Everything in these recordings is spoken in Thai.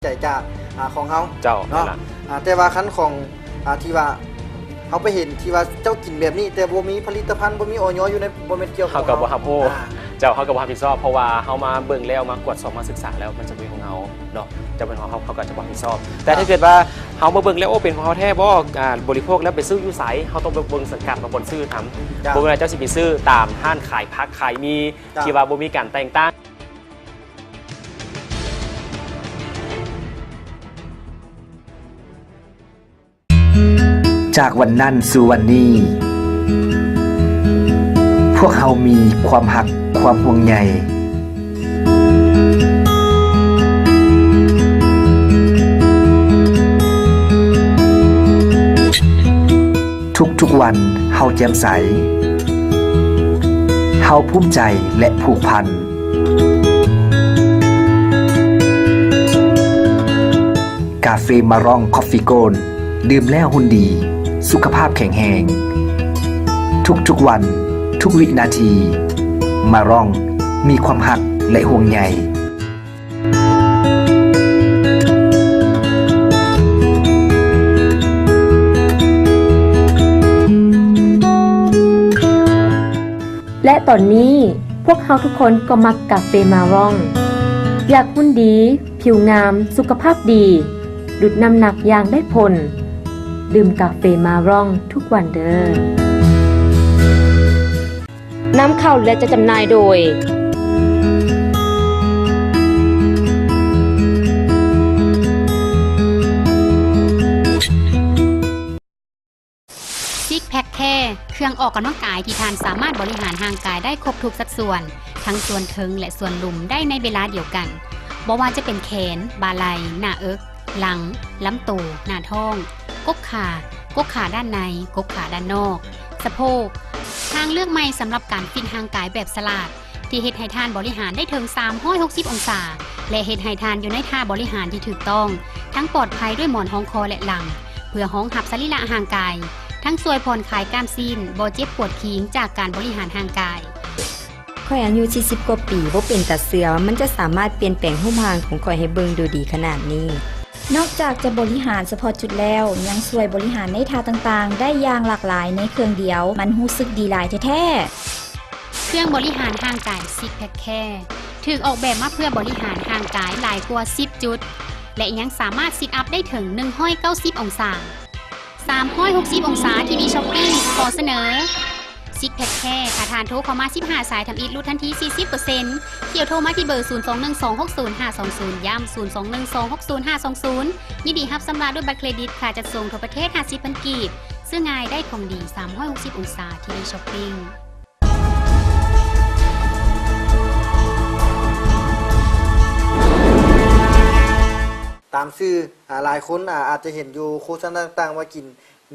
ใจจากของเขาเจ้าเนาะแต่ว่าคันของที่ว่าเขาไปเห็นที่ว่าเจ้ากินแบบนี้แต่บ่มีผลิตภัณฑ์บ่มีออยอยู่ในบ่แม่นเกี่ยวกับเขากับบ่ฮับโฮเจ้าเขากับบ่รับผิดชอบเพราะว่าเขามาเบิ่งแล้วมากวดสอบมาศึกษาแล้วมันจะเป็นของเขาเนาะจะเป็นของเขาก็จะบ่รับผิดชอบแต่ถ้าเกิดว่าเขามาเบิ่งแล้วโอ้เป็นของเขาแท้บ่บริโภคแล้วไปซื้ออยู่ไสเขาต้องเบิ่งสังกัดมาบนซื้อทำบ่แม่นเจ้าสิไปซื้อตามห้านขายผักขายมีที่ว่าบ่มีการแต่งตั้งจากวันนั้นสู่วันนี้พวกเขามีความหักความห่วงใยทุกวันเฮาแจ่มใสเฮาภูมิใจและผูกพันกาเฟมาร่องคอฟฟี่โกลดื่มแล้วหุ่นดีสุขภาพแข็งแรงทุกวันทุกวินาทีมาร่องมีความหักและห่วงใยและตอนนี้พวกเขาทุกคนก็มักกาเฟมาร่องอยากหุ่นดีผิวงามสุขภาพดีดุดน้ำหนักอย่างได้ผลดื่มกาเฟมาร่องทุกวันเด้อนำเข้าและจะจำหน่ายโดยซิกแพคแค่เครื่องออกกำลังกายที่ทานสามารถบริหารร่างกายได้ครบทุกสัดส่วนทั้งส่วนเทิงและส่วนลุ่มได้ในเวลาเดียวกันบ่ว่าจะเป็นแขนบ่าไหล่หน้าอกหลังลำตัวหน้าท้องกกขาด้านในกกขาด้านนอกสะโพกทางเลือกใหม่สำหรับการฟิตร่างกายแบบสลัดที่เฮ็ดให้ทานบริหารได้ถึง360องศาและเฮ็ดให้ทานอยู่ในท่าบริหารที่ถูกต้องทั้งปลอดภัยด้วยหมอนห้องคอและหลังเพื่อห้องหับสรีระร่างกายทั้งช่วยผ่อนคลายกล้ามซีนบ่เจ็บปวดขิงจากการบริหารร่างกายข่อยอายุ40กว่าปีบ่เป็นตาเสือมันจะสามารถเปลี่ยนแปลงรูปร่างของข่อยให้เบิ่งดูดีขนาดนี้นอกจากจะบริหารเฉพาะจุดแล้วยังช่วยบริหารในท่าต่างๆได้อย่างหลากหลายในเครื่องเดียวมันรู้สึกดีหลายแท้ๆเครื่องบริหารร่างกายซิกแพคแค่ถูกออกแบบมาเพื่อบริหารร่างกายหลายกว่า10จุดและยังสามารถซิทอัพได้ถึง190องศา360องศาที่มีช้อปปิ้งขอเสนอซิกแพคแค่ถ้าทานโทรเข้ามา15สายทำอีทลดทันที 40% เที่ยวโทรมาที่เบอร์ 0212605520 ย้ำ 0212605520 ยินดีรับสำราญด้วยบัตรเครดิตค่าจัดส่งทั่วประเทศ 50,000 กีบซื้อง่ายได้ของดี360องศาที่มีช้อปปิ้งตามชื่อหลายคนอาจจะเห็นอยู่โฆษณาต่างๆว่ากิน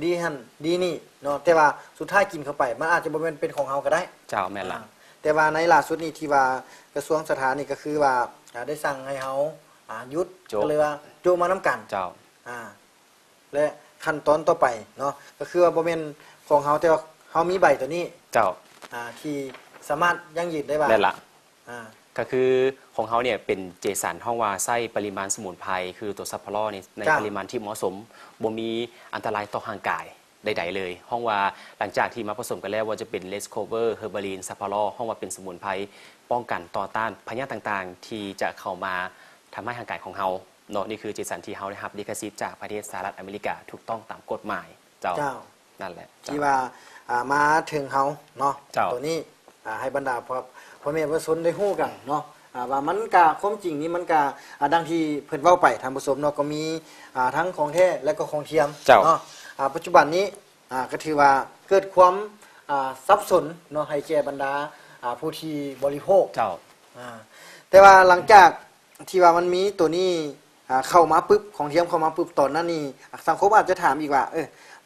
ดีหั่นดีนี่เนาะแต่ว่าสุดท้ายกินเข้าไปมันอาจจะบ่แม่นเป็นของเฮาก็ได้เจ้าแม่นล่ะแต่ว่าในล่าสุดนี้ที่ว่ากระทรวงสถานี่ก็คือว่าได้สั่งให้เฮาหยุดก็เลยว่าโจมานํกันเจ้าและขั้นตอนต่อไปเนาะก็คือว่าบ่แม่นของเฮาแต่ว่าเฮามีใบตัวนี้เจ้าที่สามารถยั่งยืนได้ว่าแม่นล่ะก็คือของเขาเนี่ยเป็นเจสันห้องว่าไส้ปริมาณสมุนไพรคือตัวซัพพลอในปริมาณที่เหมาะสมบ่มีอันตรายต่อร่างกายใดๆเลยห้องว่าหลังจากที่มาผสมกันแล้วว่าจะเป็นเลสโคเวอร์เฮอร์บาลีนซัพพลอห้องว่าเป็นสมุนไพรป้องกันต่อต้านพยาธิต่างๆที่จะเข้ามาทำให้ร่างกายของเราเนาะนี่คือเจสันที่เขาได้รับลิขสิทธิ์จากประเทศสหรัฐอเมริกาถูกต้องตามกฎหมายเจ้านั่นแหละที่ว่ามาถึงเขาเนาะตัวนี้ให้บรรดาพ่อแม่ผู้ชมได้ฮู้กันเนาะว่ามันกะความจริงนี่มันกะดังที่เพิ่นเว้าไปท่านผู้ชมเนาะก็มีทั้งของแท้และก็ของเทียมเนาะปัจจุบันนี้ก็ถือว่าเกิดความสับสนเนาะให้แก่บรรดาผู้ที่บริโภคแต่ว่าหลังจากที่ว่ามันมีตัวนี้เข้ามาปึ๊บของเทียมเข้ามาปึ๊บตอนนั้นนี่สังคมอาจจะถามอีกว่า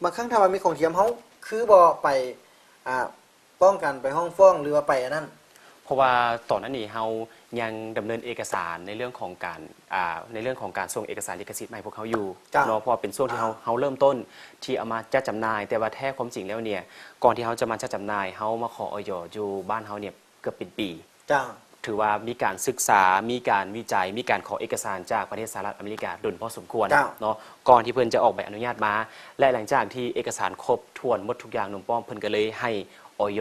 บางครั้งถ้าว่ามีของเทียมเฮาคือบ่ไปป้องกันไปห้องฟ้องหรือว่าไปอันนั้นเพราะว่าตอนนั้นนี่เรายังดำเนินเอกสารในเรื่องของการส่งเอกสารลิขสิทธิ์ให้พวกเขาอยู่เนาะเพราะเป็นช่วงที่เราเริ่มต้นที่เอามาจัดจำหน่ายแต่ว่าแท้ความจริงแล้วเนี่ยก่อนที่เขาจะมาจัดจำหน่ายเขามาขอออยอยู่บ้านเขาเนี่ยเกือบเป็นปี ถือว่ามีการศึกษา มีการวิจัย มีการขอเอกสารจากประเทศสหรัฐอเมริกาดุลพอสมควรเนาะก่อนที่เพิ่นจะออกใบอนุญาตมา และหลังจากที่เอกสารครบถ้วนหมดทุกอย่างหนุ่มป้อมเพิ่นก็เลยให้อย.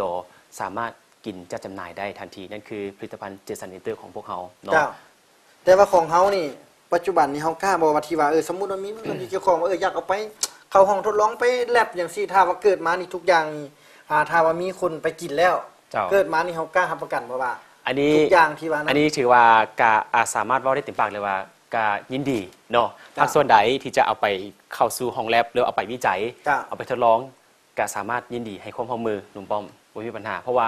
สามารถกินจัดจำหน่ายได้ทันทีนั่นคือผลิตภัณฑ์เจสันอินเตอร์ของพวกเขาเนาะ แต่ว่าของเฮานี่ปัจจุบันนี้เฮากล้าบอกว่าที่ว่าสมมุติว่ามีมันมีเจ้าของว่าอยากเอาไปเข้าห้องทดลองไปแลบอย่างซี่ถ้าว่าเกิดมานี่ทุกอย่างนี่ถ้าว่ามีคนไปกินแล้วเกิดมานี่เฮากล้ารับประกันบ่ว่าอันนี้ทุกอย่างที่ว่านั้นอันนี้ถือว่ากาสามารถเว้าได้เต็มปากเลยว่ากายินดีเนาะภาคส่วนใดที่จะเอาไปเข้าสู่ห้องแลบหรือเอาไปวิจัยเอาไปทดลองก็สามารถยินดีให้ความร่วมมือหนุ่มป้อมบ่มีปัญหาเพราะว่า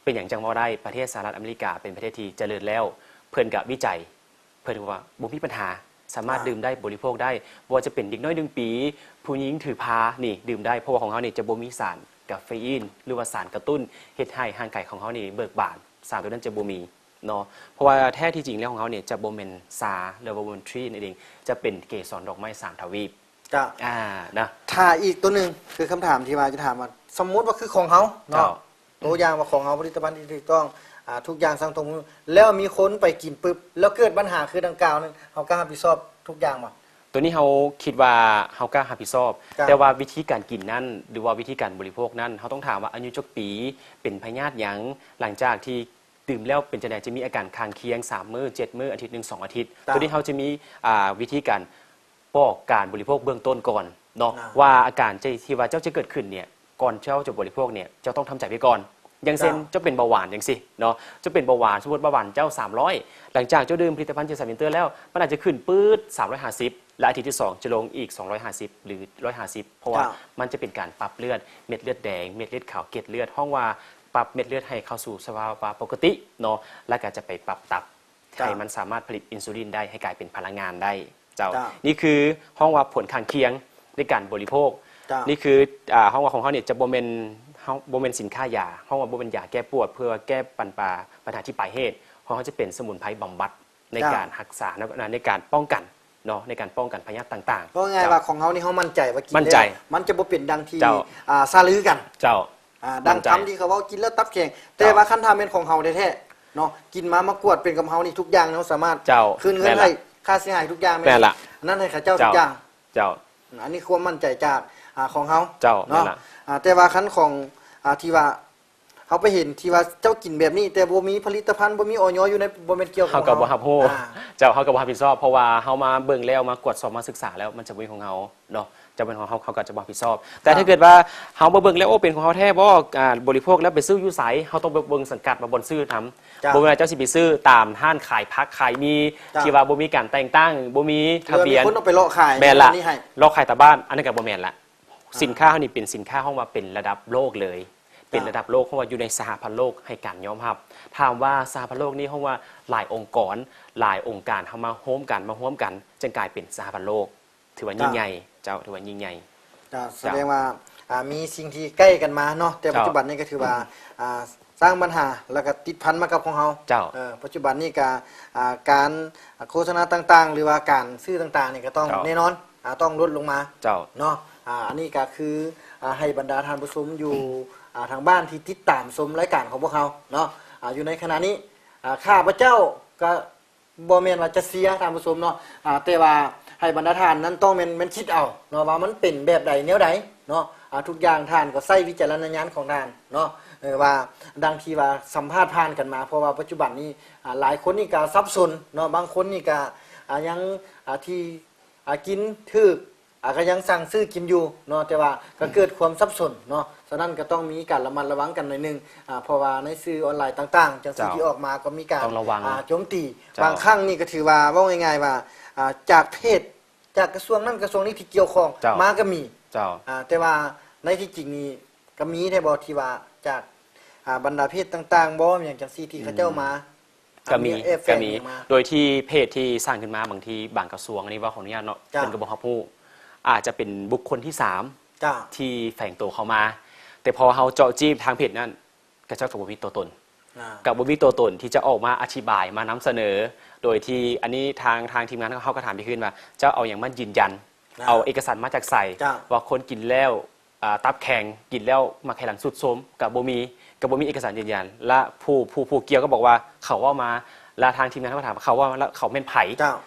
เป็นอย่างจังว่าได้ประเทศสหรัฐอเมริกาเป็นประเทศที่เจริญแล้วเพิ่นก็วิจัยเพิ่นว่าบ่มีปัญหาสามารถดื่มได้บริโภคได้บ่ว่าจะเป็นเด็กน้อย1 ปีผู้หญิงถือพานี่ดื่มได้เพราะว่าของเฮานี่จะบ่มีสารกาเฟอีนหรือว่าสารกระตุ้นเฮ็ดให้ร่างกายของเฮานี่เบิกบานสารตัวนั้นจะบ่มีเนาะเพราะว่าแท้ที่จริงแล้วของเขาเนี่ยจะบ่แม่นซาหรือว่าบ่แม่นทรีนั่นเองจะเป็นเกสรดอกไม้3 ทวีปจ้ะนะถ้าอีกตัวนึงคือคำถามที่ว่าจะถามว่าสมมุติว่าคือของเฮาเนาะตัวอย่างว่าของเฮาผลิตภัณฑ์ที่ถูกต้องทุกอย่างสั่งตรงแล้วมีคนไปกินปึ๊บแล้วเกิดปัญหาคือดังกล่าวนั้นเฮากล้ารับผิดชอบทุกอย่างบ่ตัวนี้เขาคิดว่าเขากล้ารับผิดชอบแต่ว่าวิธีการกินนั้นหรือว่าวิธีการบริโภคนั้นเขาต้องถามว่าอายุจักปีเป็นพยาธิหยังหลังจากที่ดื่มแล้วเป็นจังได๋จะมีอาการข้างเคียง3 มื้อ7 มื้ออาทิตย์นึง2 อาทิตย์ตัวนี้เขาจะมีวิธีการบอกการบริโภคเบื้องต้นก่อนเนาะว่าอาการที่ว่าเจ้าจะเกิดขึ้นเนี่ยก่อนเจ้าจะบริโภคเนี่ยเจ้าต้องทำใจไว้ก่อนอย่างเช่นเจ้าเป็นเบาหวานจังซี่เนาะเจ้าเป็นเบาหวานสมมุติเบาหวานเจ้า300หลังจากเจ้าดื่มผลิตภัณฑ์เจสันอินเตอร์แล้วมันอาจจะขึ้นปื๊ด350และอาทิตย์ที่2จะลงอีก250หรือ150เพราะว่ามันจะเป็นการปรับเลือดเม็ดเลือดแดงเม็ดเลือดขาวเกล็ดเลือดห้องว่าปรับเม็ดเลือดให้เข้าสู่สภาวะปกติเนาะแล้วก็จะไปปรับตับให้มันสามารถผลิตอินซูลินได้ให้กลายเป็นพลังงานได้เจ้านี่คือห้องว่าผลข้างเคียงในการบริโภคนี่คือห้องว่าของเขาเนี่ยจะบ่แม่นสินค้ายาห้องว่าบ่เป็นยาแก้ปวดเพื่อแก้ปัญหาที่ปลายเหตุของเขาจะเป็นสมุนไพรบำบัดในการรักษาในการป้องกันเนาะในการป้องกันพยาธิต่างๆเพราะไงว่าของเขานี่เขามั่นใจว่ากินแล้วมันจะบ่เป็นดังที่ซาลือกันเจ้าดังคำที่เขาว่ากินแล้วตับแข็งแต่ว่าคันทำเป็นของเฮาแท้ๆเนาะกินมากวดเป็นกับเฮานี่ทุกอย่างเฮาสามารถคืนเงินให้ค่าเสียหายทุกอย่างแม่นนั่นให้ข้าเจ้าทุกอย่างเจ้าอันนี้ความมั่นใจจากของเฮาเนาะแต่ว่าคันของที่ว่าเฮาไปเห็นที่ว่าเจ้ากินแบบนี้แต่บ่มีผลิตภัณฑ์บ่มีอย.อยู่ในบ่แม่นเกี่ยวกับเฮาก็บ่รับรู้เจ้าเฮาก็บ่รับผิดชอบเพราะว่าเฮามาเบิ่งแล้วมากวดสอบมาศึกษาแล้วมันจะเป็นของเฮาเนาะจะเป็นของเฮาก็จะบ่รับผิดชอบแต่ถ้าเกิดว่าเฮาบ่เบิ่งแล้วโอ้เป็นของเฮาแท้บ่บริโภคแล้วไปซื้ออยู่ไสเฮาต้องเบิ่งสังกัดมาบนซื้อทำบ่แม่นเจ้าสิไปซื้อตามห้านขายผักขายมีที่ว่าบ่มีการแต่งตั้งบ่มีทะเบียนมีคนเอาไปเลาะขายแม่นล่ะเลาะขายตามบ้านอันนั้นก็บ่แม่นละสินค้าเฮานี่เป็นสินค้าเฮาว่าเป็นระดับโลกเลยเป็นระดับโลกเพราะว่าอยู่ในสหพันธ์โลกให้การยอมรับถามว่าสหพันธ์โลกนี่เฮาว่าหลายองค์กรหลายองค์การเฮามาร่วมกันจึงกลายเป็นสหพันธ์โลกถือว่ายิ่งใหญ่เจ้าถือว่ายิ่งใหญ่แสดงว่ามีสิ่งที่ใกล้กันมาเนาะแต่ปัจจุบันนี้ก็ถือว่าสร้างปัญหาแล้วก็ติดพันมากับของเฮาปัจจุบันนี้ก็การโฆษณาต่างๆหรือว่าการซื้อต่างๆนี่ก็ต้องแน่นอนต้องลดลงมาเนาะอันนี้ก็คือให้บรรดาท่านผู้ชมอยู่ทางบ้านที่ติดตามชมรายการของพวกเขาเนาะอยู่ในขณะนี้ข้าพเจ้าก็บ่แม่นว่าจะเสียท่านผู้ชมเนาะแต่ว่าให้บรรดาท่านนั้นต้องแม่นคิดเอาเนาะว่ามันเป็นแบบใดแนวใดเนาะทุกอย่างท่านก็ใช้วิจารณญาณของท่านเนาะว่าดังที่ว่าสัมภาษณ์ผ่านกันมาเพราะว่าปัจจุบันนี้หลายคนนี่ก็สับสนเนาะบางคนนี่ก็ยังที่กินถึกก็ยังสั่งซื้อกินอยู่เนาะแต่ว่าก็เกิดความสับสนเนาะฉะนั้นก็ต้องมีการระมัดระวังกันหน่อยนึงเพราะว่าในสื่อออนไลน์ต่างๆจังสิ่งที่ออกมาก็มีการโจมตีบางครั้งนี่ก็ถือว่าว่าง่ายๆว่าจากเพศจากกระทรวงนั้นกระทรวงนี้ที่เกี่ยวข้องมาก็มีแต่ว่าในที่จริงนี่ก็มีแท้บ่ที่ว่าจากบรรดาเพศต่างๆบ่อย่างจังซี่ที่เขาเจ้ามาก็มีโดยที่เพศที่สร้างขึ้นมาบางทีบางกระทรวงอันนี้ว่าขออนุญาตเนาะเป็นกระบอกฮับฮู้อาจจะเป็นบุคคลที่3ที่แฝงตัวเข้ามาแต่พอเฮาเจาะจี้ทางเพจนั้นก็เจ้ากับบ่มีตัวตนกับบ่มีตัวตนที่จะออกมาอธิบายมานำเสนอโดยที่อันนี้ทางทีมงานเขาก็ถามพี่ขึ้นว่าเจ้าเอาอย่างมันยืนยันเอาเอกสารมาจากใส่ว่าคนกินแล้ว ตับแข็งกินแล้วมาไขหลังสุดโทรมกับบ่มีเอกสารยืนยันและผู้เกี่ยวก็บอกว่าเขาว่ามาและทางทีมงานเขาถามเขาว่าแล้วเขาเป็นไผ่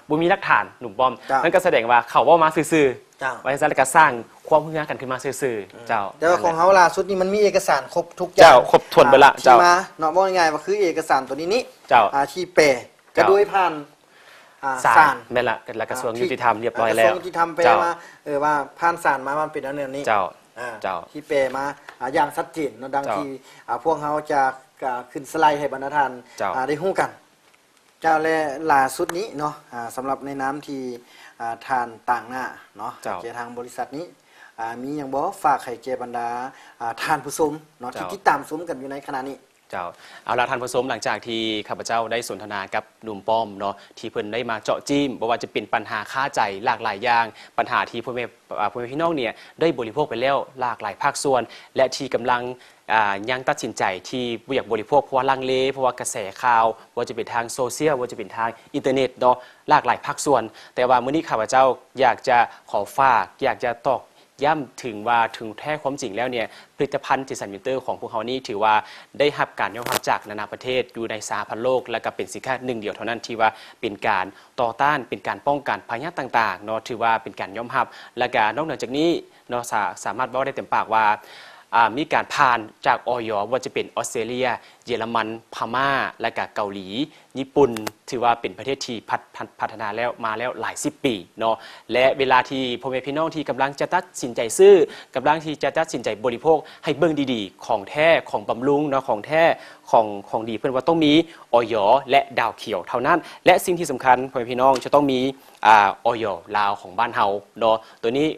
บ่มีหลักฐานหนุ่มป้อมนั่นก็แสดงว่าเขาว่ามาซื่อๆไว้ซะแล้วก็สร้างความฮือฮากันขึ้นมาซื่อๆเจ้าแต่ว่าของเฮาล่าสุดนี่มันมีเอกสารครบทุกอย่าง เจ้าครบถ้วนเบิดละเจ้ามาเนาะบ่ง่ายๆว่าคือเอกสารตัวนี้เจ้าที่แปลก็โดยผ่านศาลแม่นละกระทรวงยุติธรรมเรียบร้อยแล้วกระทรวงยุติธรรมแปลมาว่าผ่านศาลมามันเป็นอันนี้เจ้าที่แปลมาอย่างชัดเจนเนาะดังที่พวกเฮาจะขึ้นสไลด์ให้บรรดาท่านได้ฮู้กันเจ้าและล่าสุดนี้เนาะสำหรับในน้ำที่ทานต่างหน้าเนาะเจ้าทางบริษัทนี้มีอย่างบอกฝากให้แก่บรรดาทานผู้ชมเนาะที่ติดตามชมกันอยู่ในขณะนี้เจ้าเอาละท่านผู้ชมหลังจากที่ข้าพเจ้าได้สนทนากับหนุ่มป้อมเนาะที่เพิ่นได้มาเจาะจิ้มบ่ว่าจะเป็นปัญหาค่าใจหลากหลายอย่างปัญหาที่พ่อแม่พี่น้องเนี่ยได้บริโภคไปแล้วหลากหลายภาคส่วนและที่กำลังยังตัดสินใจที่อยากบริโภคเพราะว่าลังเลเพราะว่ากระแสข่าวว่าจะเป็นทางโซเชียลว่าจะเป็นทางอินเทอร์เน็ตเนาะหลากหลายภาคส่วนแต่ว่ามื้อนี้ข้าพเจ้าอยากจะขอฝากอยากจะตอกย้ำถึงว่าถึงแท้ความจริงแล้วเนี่ยผลิตภัณฑ์เจสันวินเตอร์ของพวกเขานี่ถือว่าได้รับการยอมรับจากนานาประเทศอยู่ในสหพันธ์โลกและก็เป็นสินค้าหนึ่งเดียวเท่านั้นที่ว่าเป็นการต่อต้านเป็นการป้องกันพยาธิต่างๆเนาะถือว่าเป็นการยอมรับและก็นอกเหนือจากนี้เนาะสามารถบอกได้เต็มปากว่ามีการผ่านจากอย.ว่าจะเป็นออสเตรเลียเยอรมันพม่าและก็เกาหลีญี่ปุ่นถือว่าเป็นประเทศที่พัฒนาแล้วมาแล้วหลาย10 ปีเนาะและเวลาที่พ่อแม่พี่น้องที่กำลังจะตัดสินใจซื้อกำลังที่จะตัดสินใจบริโภคให้เบิ่งดีๆของแท้ของบำรุงเนาะของแท้ของดีเพิ่นว่าต้องมีอย.และดาวเขียวเท่านั้นและสิ่งที่สำคัญพ่อแม่พี่น้องจะต้องมีอย.ลาวของบ้านเฮาเนาะตัวนี้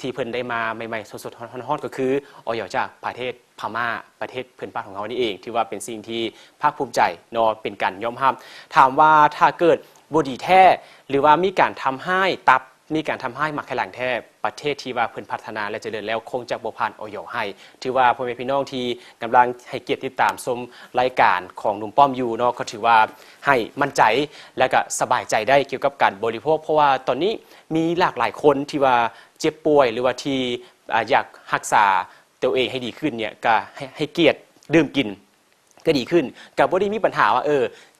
ที่เพิ่นได้มาใหม่ๆสดๆฮอตๆก็คืออย.จากประเทศพม่าประเทศเพื่อนบ้านของเรานี่เองที่ว่าเป็นสิ่งที่ภาคภูมิใจเนาะเป็นการยอมรับถามว่าถ้าเกิดบ่ดีแท้หรือว่ามีการทำให้ตับมีการทำให้หมักไขหลังแท้ประเทศที่ว่าเพิ่นพัฒนาและเจริญแล้วคงจะบ่ผ่านอย.ให้ถือว่าพ่อแม่พี่น้องที่กำลังให้เกียรติติดตามชมรายการของหนุ่มป้อมอยู่เนาะก็ถือว่าให้มั่นใจและก็สบายใจได้เกี่ยวกับการบริโภคเพราะว่าตอนนี้มีหลากหลายคนที่ว่าเจ็บป่วยหรือว่าที่อยากรักษาตัวเองให้ดีขึ้นเนี่ยก็ให้เกียรติดื่มกินก็ดีขึ้นกับบ่ได้มีปัญหาว่า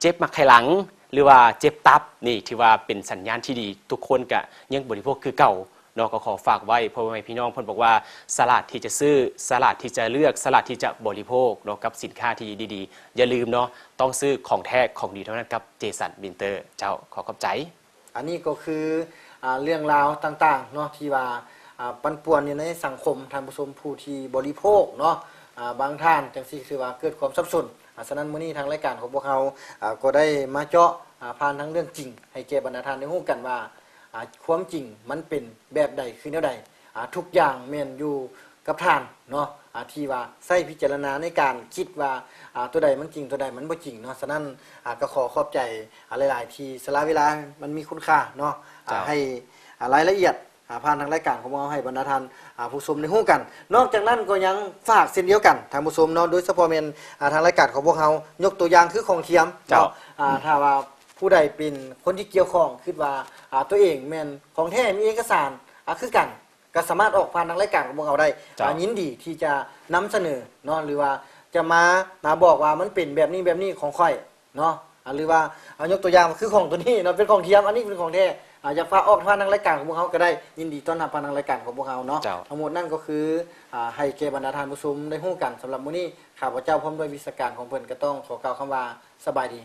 เจ็บมักไขหลังหรือว่าเจ็บตับนี่ถือว่าเป็นสัญญาณที่ดีทุกคนก็ยังบริโภคคือเก่าเนาะก็ขอฝากไว้เพราะว่าพี่น้องเพิ่นบอกว่าสลัดที่จะซื้อสลัดที่จะเลือกสลัดที่จะบริโภคเนาะกับสินค้าที่ดีๆอย่าลืมเนาะต้องซื้อของแท้ของดีเท่านั้นกับเจสันวินเตอร์เจ้าขอขอบใจอันนี้ก็คือเรื่องราวต่างๆเนาะที่ว่าปั่นป่วนอยู่ในสังคมท่านผู้ชมผู้ที่บริโภคเนาะบางท่านจังซี่คือว่าเกิดความสับสนฉะนั้นมื้อนี้ทางรายการของพวกเราก็ได้มาเจาะผ่านทั้งเรื่องจริงให้แก่บรรดาท่านได้รู้กันว่าความจริงมันเป็นแบบใดคือแนวใดทุกอย่างแม่นอยู่กับท่านเนาะที่ว่าใช้พิจารณาในการคิดว่าตัวใดมันจริงตัวใดมันบ่จริงเนาะฉะนั้นก็ขอขอบใจหลายๆที่สละเวลามันมีคุณค่าเนาะให้รายละเอียดผ่านทางรายการของเราให้บรรดาท่านผู้ชมได้รู้กันนอกจากนั้นก็ยังฝากเช่นเดียวกันทางผู้ชมเนาะโดยเฉพาะเป็นทางรายการของพวกเรายกตัวอย่างคือของเทียมเนาะถ้าว่าผู้ใดเป็นคนที่เกี่ยวข้องคิดว่าตัวเองแม่นของแท้มีเอกสารคือกันก็สามารถออกผ่านทางรายการของพวกเราได้ยินดีที่จะนำเสนอเนาะหรือว่าจะมาบอกว่ามันเป็นแบบนี้ของค่อยเนาะหรือว่ายกตัวอย่างคือของตัวนี้เนาะเป็นของเทียมอันนี้เป็นของแท้อยากฝากออกผ่านทางรายการของพวกเขาก็ได้ยินดีต้อนรับผ่านทางรายการของพวกเขาเนาะทั้งหมดนั่นก็คือให้แก่บรรดาท่านผู้ชมได้รู้กันสำหรับมื้อนี้ข้าพเจ้าพร้อมด้วยวิชาการของเพิ่นก็ต้องขอกล่าวคำว่าสบายดี